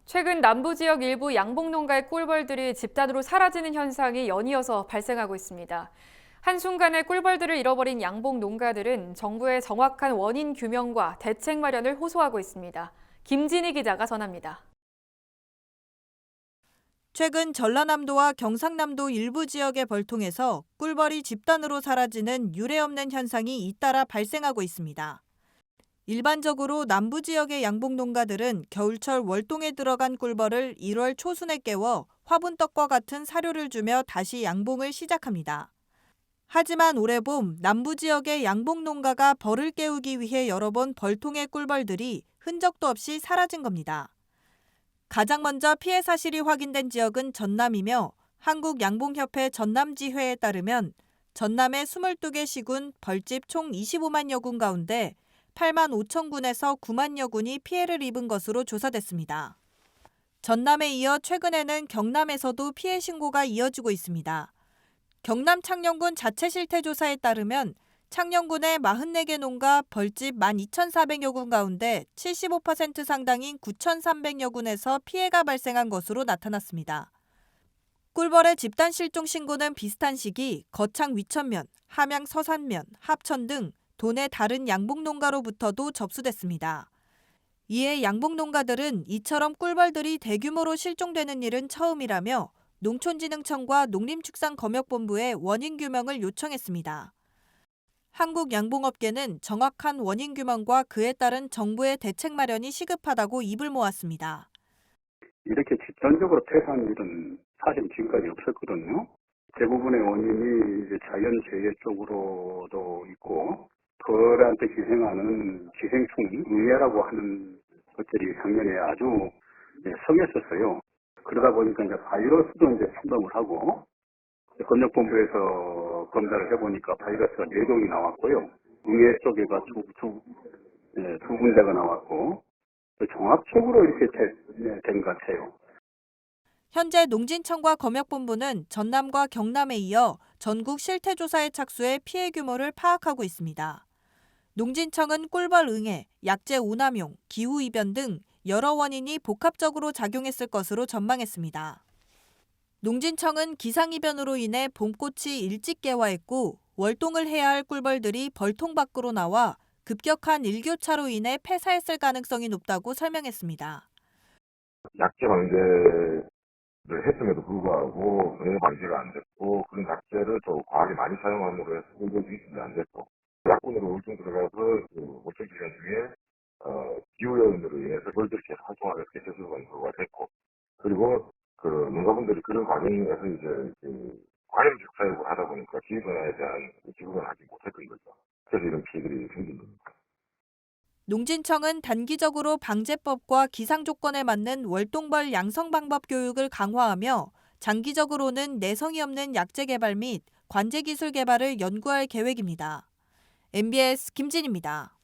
최근 남부 지역 일부 양봉농가의 꿀벌들이 집단으로 사라지는 현상이 연이어서 발생하고 있습니다. 한순간에 꿀벌들을 잃어버린 양봉농가들은 정부의 정확한 원인 규명과 대책 마련을 호소하고 있습니다. 김진희 기자가 전합니다. 최근 전라남도와 경상남도 일부 지역의 벌통에서 꿀벌이 집단으로 사라지는 유례없는 현상이 잇따라 발생하고 있습니다. 일반적으로 남부 지역의 양봉농가들은 겨울철 월동에 들어간 꿀벌을 1월 초순에 깨워 화분떡과 같은 사료를 주며 다시 양봉을 시작합니다. 하지만 올해 봄 남부 지역의 양봉농가가 벌을 깨우기 위해 열어본 벌통의 꿀벌들이 흔적도 없이 사라진 겁니다. 가장 먼저 피해 사실이 확인된 지역은 전남이며 한국양봉협회 전남지회에 따르면 전남의 22개 시군 벌집 총 25만여 군 가운데 8만 5천 군에서 9만여 군이 피해를 입은 것으로 조사됐습니다. 전남에 이어 최근에는 경남에서도 피해 신고가 이어지고 있습니다. 경남 창녕군 자체 실태 조사에 따르면 창녕군의 44개 농가 벌집 12,400여 군 가운데 75% 상당인 9,300여 군에서 피해가 발생한 것으로 나타났습니다. 꿀벌의 집단 실종 신고는 비슷한 시기 거창 위천면, 함양 서산면, 합천 등 도내 다른 양봉농가로부터도 접수됐습니다. 이에 양봉농가들은 이처럼 꿀벌들이 대규모로 실종되는 일은 처음이라며 농촌진흥청과 농림축산검역본부에 원인 규명을 요청했습니다. 한국양봉업계는 정확한 원인 규명과 그에 따른 정부의 대책 마련이 시급하다고 입을 모았습니다. 이렇게 집단적으로 퇴사한 일은 사실 지금까지 없었거든요. 대부분의 원인이 이제 자연재해 쪽으로도 있고, 벌한테 기생하는 기생충, 응애라고 하는 것들이 작년에 아주 성했었어요. 그러다 보니까 이제 바이러스도 이제 침범을 하고, 검역본부에서 검사를 해보니까 바이러스가 4종이 나왔고요. 응애 쪽에가 두 군데가 나왔고, 종합적으로 이렇게 된 것 같아요. 현재 농진청과 검역본부는 전남과 경남에 이어 전국 실태조사에 착수해 피해 규모를 파악하고 있습니다. 농진청은 꿀벌 응애, 약재 오남용, 기후이변 등 여러 원인이 복합적으로 작용했을 것으로 전망했습니다. 농진청은 기상이변으로 인해 봄꽃이 일찍 개화했고 월동을 해야 할 꿀벌들이 벌통 밖으로 나와 급격한 일교차로 인해 폐사했을 가능성이 높다고 설명했습니다. 약재 방제를 했음에도 불구하고 응애 방제가 안 됐고 그런 약재를 또 과하게 많이 사용함으로 해서 꿀벌 유입이 안 됐고 약군으로 월동 들어가서 그 월동 기간 중에 기후요인으로 인해서 벌들이 계속 활동하게 개체수가 증가가 됐고 그리고 그 농가분들이 그런 과정에서 이제 그 과잉 적사육을 하다 보니까 기후변화에 대한 기후변화 하지 못했던 거죠. 그래서 이런 피해들이 생긴 겁니다. 농진청은 단기적으로 방제법과 기상 조건에 맞는 월동벌 양성 방법 교육을 강화하며 장기적으로는 내성이 없는 약재 개발 및 관제 기술 개발을 연구할 계획입니다. MBS 김진입니다.